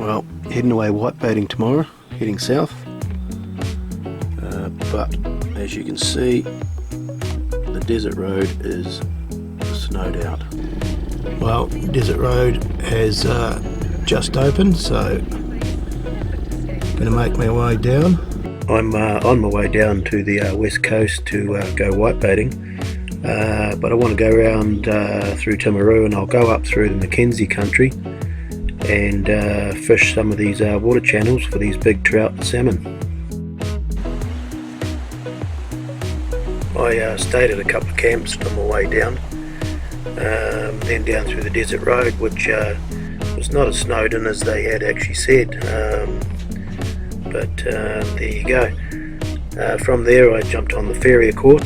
Well, heading away whitebaiting tomorrow, heading south. But as you can see, the desert road is snowed out. Well, desert road has just opened, so gonna make my way down. I'm on my way down to the west coast to go whitebaiting, but I want to go around through Timaru, and I'll go up through the Mackenzie country and fish some of these water channels for these big trout and salmon. I stayed at a couple of camps on my way down, then down through the desert road, which was not as snowed in as they had actually said, but there you go. From there I jumped on the ferry accord,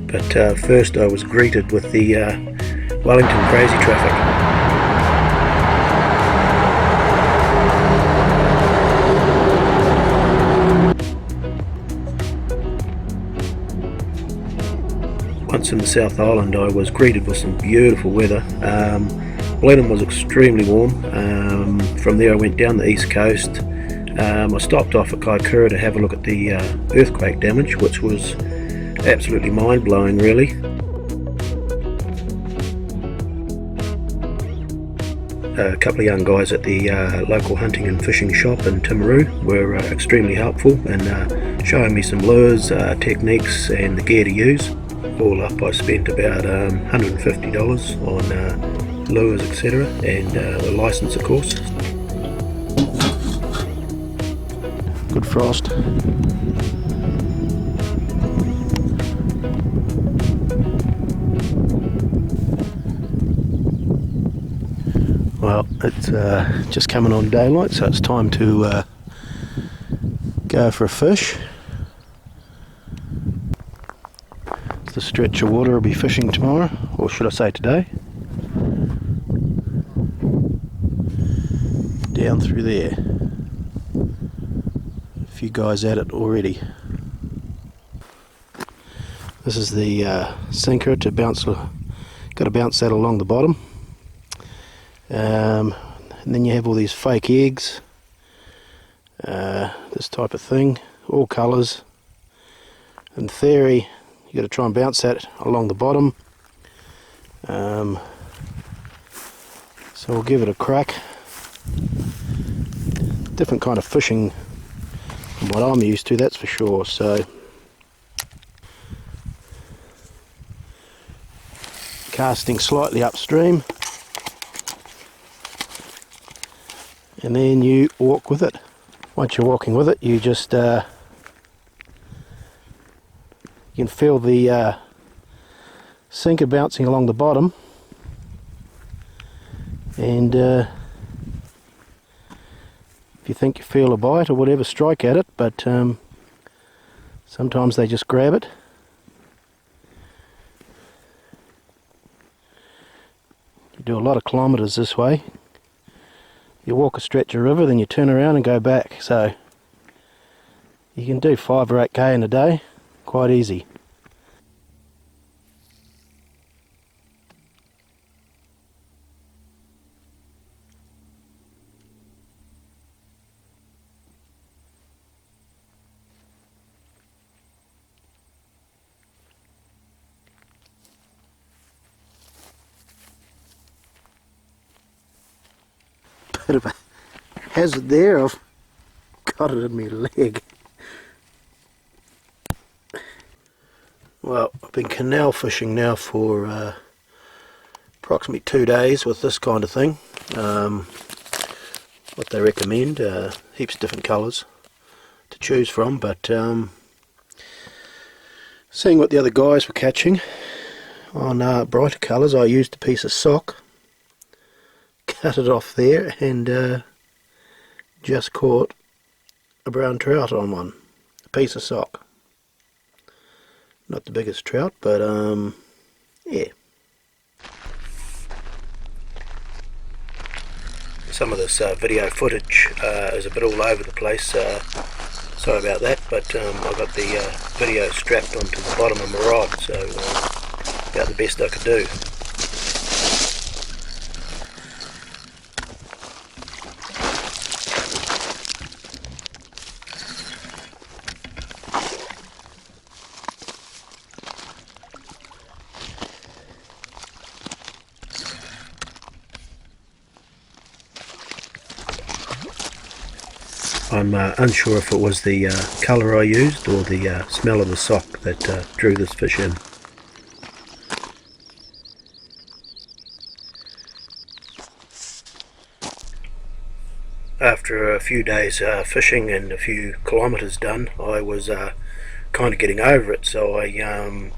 but first I was greeted with the Wellington crazy traffic. Once in the South Island, I was greeted with some beautiful weather. Blenheim was extremely warm. From there I went down the east coast. I stopped off at Kaikoura to have a look at the earthquake damage, which was absolutely mind-blowing really. A couple of young guys at the local hunting and fishing shop in Timaru were extremely helpful and showing me some lures, techniques and the gear to use. All up I spent about $150 on lures, etc., and the license of course. Good frost. Well, it's just coming on daylight, so it's time to go for a fish. The stretch of water I'll be fishing tomorrow, or should I say today. Down through there. A few guys at it already. This is the sinker to bounce. Got to bounce that along the bottom. And then you have all these fake eggs. This type of thing, all colours. In theory, you got to try and bounce that along the bottom. So we'll give it a crack. Different kind of fishing from what I'm used to, that's for sure. So casting slightly upstream, and then you walk with it. Once you're walking with it, you just you can feel the sinker bouncing along the bottom, and if you think you feel a bite or whatever, strike at it, but sometimes they just grab it. You do a lot of kilometres this way. You walk a stretch of river, then you turn around and go back, so you can do 5 or 8k in a day. Quite easy. Bit of a hazard there, I've got it in my leg. Well, I've been canal fishing now for approximately 2 days with this kind of thing. What they recommend, heaps of different colours to choose from, but seeing what the other guys were catching on brighter colours, I used a piece of sock, cut it off there, and just caught a brown trout on one. A piece of sock. Not the biggest trout, but yeah. Some of this video footage is a bit all over the place, sorry about that, but I got the video strapped onto the bottom of my rod, so about the best I could do. I'm unsure if it was the colour I used or the smell of the sock that drew this fish in. After a few days fishing and a few kilometres done, I was kind of getting over it, so I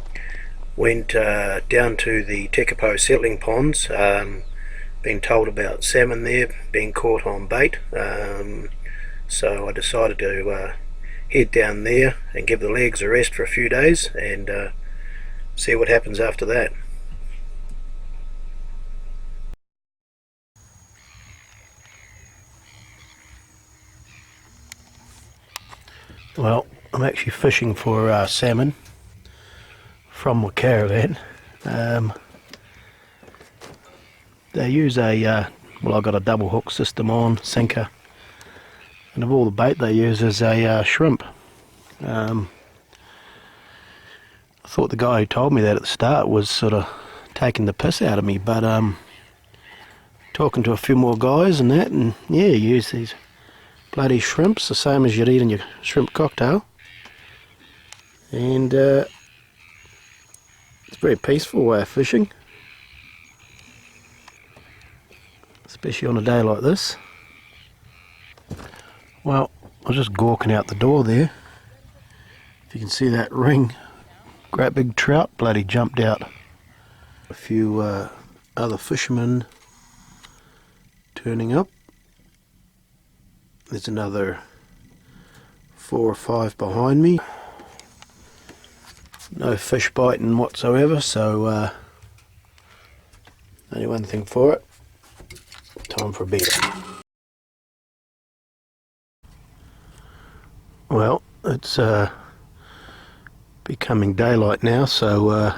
went down to the Tekapo settling ponds, been told about salmon there being caught on bait, so I decided to head down there and give the legs a rest for a few days and see what happens after that. Well, I'm actually fishing for salmon from my caravan. They use a, well, I've got a double hook system on, sinker, and of all the bait they use is a shrimp. I thought the guy who told me that at the start was sort of taking the piss out of me, but talking to a few more guys and that, and yeah, you use these bloody shrimps the same as you'd eat in your shrimp cocktail, and it's a very peaceful way of fishing, especially on a day like this. Well, I was just gawking out the door there. If you can see that ring, great big trout bloody jumped out. A few other fishermen turning up. There's another 4 or 5 behind me. No fish biting whatsoever, so only one thing for it. Time for a beater. Well, it's becoming daylight now, so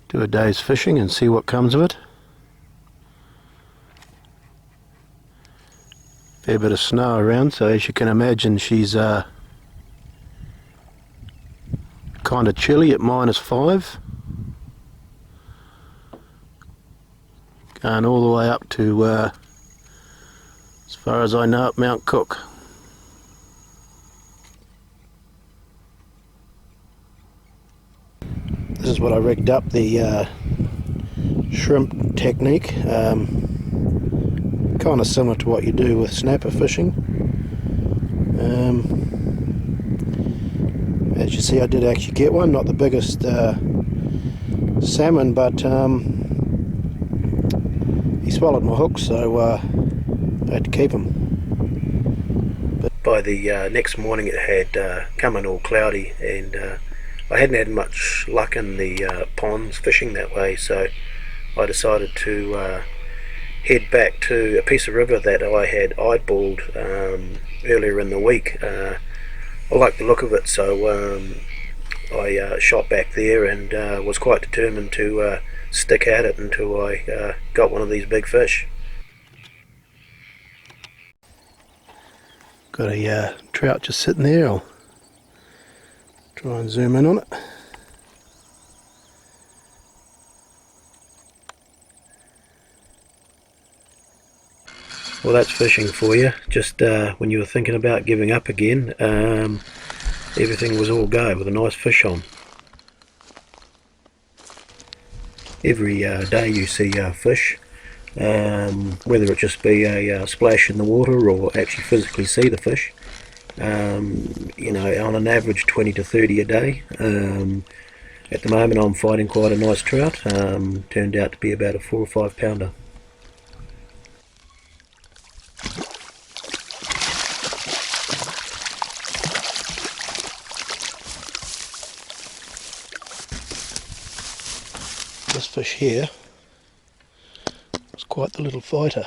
do a day's fishing and see what comes of it. Fair bit of snow around, so as you can imagine, she's kind of chilly at -5. Going all the way up to, as far as I know, up Mount Cook. This is what I rigged up, the shrimp technique. Kind of similar to what you do with snapper fishing. As you see, I did actually get one, not the biggest salmon, but he swallowed my hook, so I had to keep him. But by the next morning it had come in all cloudy, and I hadn't had much luck in the ponds fishing that way, so I decided to head back to a piece of river that I had eyeballed earlier in the week. I liked the look of it, so I shot back there and was quite determined to stick at it until I got one of these big fish. Got a trout just sitting there. I'll try and zoom in on it. Well, that's fishing for you. Just when you were thinking about giving up again, everything was all go with a nice fish on. Every day you see fish, whether it just be a splash in the water or actually physically see the fish. You know, on an average 20 to 30 a day. At the moment I'm fighting quite a nice trout. Turned out to be about a 4 or 5 pounder. This fish here was quite the little fighter.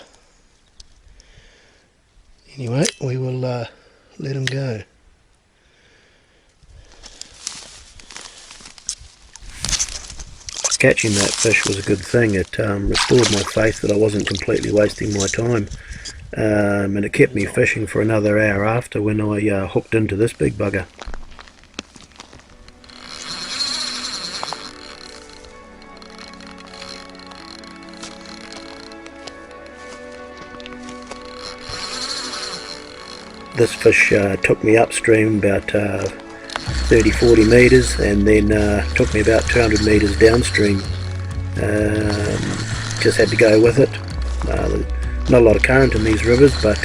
Anyway, we will let him go. Catching that fish was a good thing. It restored my faith that I wasn't completely wasting my time, and it kept me fishing for another hour after when I hooked into this big bugger. This fish took me upstream about 30-40 metres, and then took me about 200 metres downstream. Just had to go with it. Not a lot of current in these rivers, but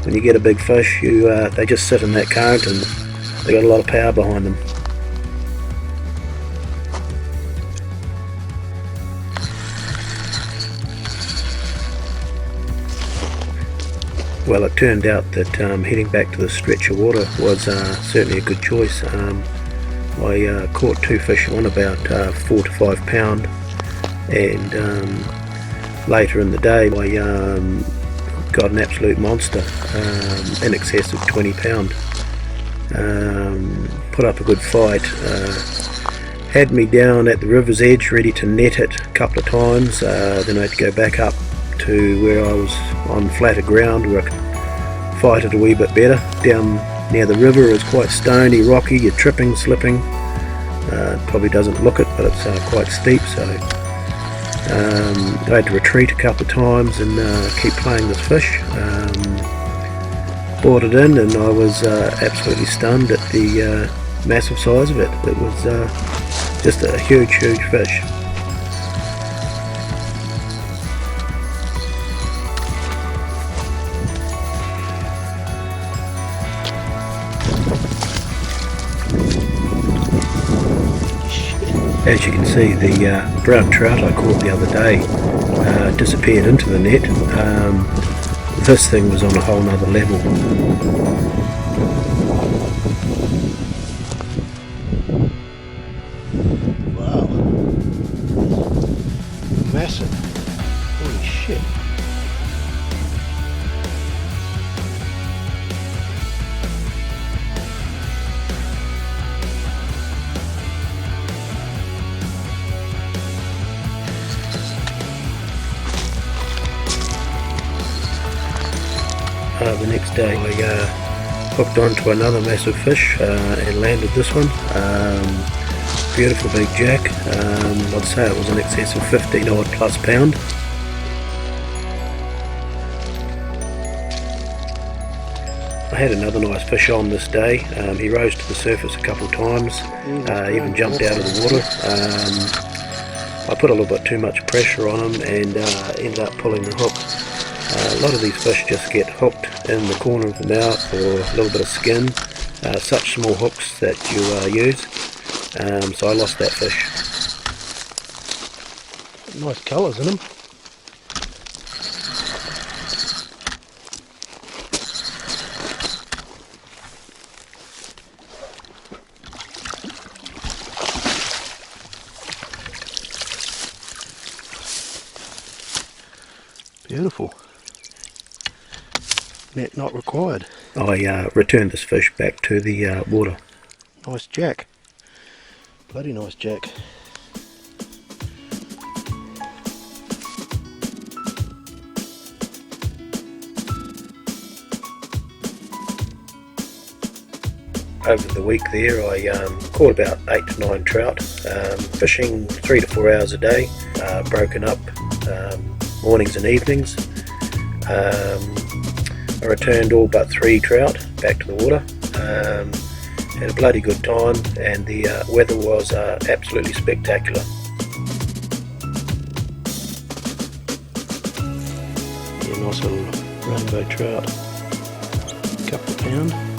when you get a big fish, they just sit in that current and they got a lot of power behind them. Well, it turned out that heading back to the stretch of water was certainly a good choice. I caught 2 fish on about 4 to 5 pound, and later in the day I got an absolute monster in excess of 20 pound. Put up a good fight, had me down at the river's edge ready to net it a couple of times, then I had to go back up to where I was on flatter ground where I could fight it a wee bit better. Down near the river is quite stony, rocky, you're tripping, slipping. Probably doesn't look it, but it's quite steep, so I had to retreat a couple of times and keep playing this fish. Brought it in, and I was absolutely stunned at the massive size of it. It was just a huge fish. As you can see, the brown trout I caught the other day disappeared into the net. This thing was on a whole nother level. Wow. Massive. Holy shit. The next day I hooked onto another massive fish and landed this one. Beautiful big jack. I'd say it was in excess of 15 odd plus pound. I had another nice fish on this day. He rose to the surface a couple of times, even jumped out of the water. I put a little bit too much pressure on him and ended up pulling the hook. A lot of these fish just get hooked in the corner of the mouth or a little bit of skin, such small hooks that you use, so I lost that fish. Nice colours in them. Beautiful. Net not required. I returned this fish back to the water. Nice jack. Bloody nice jack. Over the week there I caught about 8 to 9 trout, fishing 3 to 4 hours a day, broken up mornings and evenings. I returned all but 3 trout back to the water. Had a bloody good time, and the weather was absolutely spectacular. Yeah, nice little rainbow trout, couple of pound.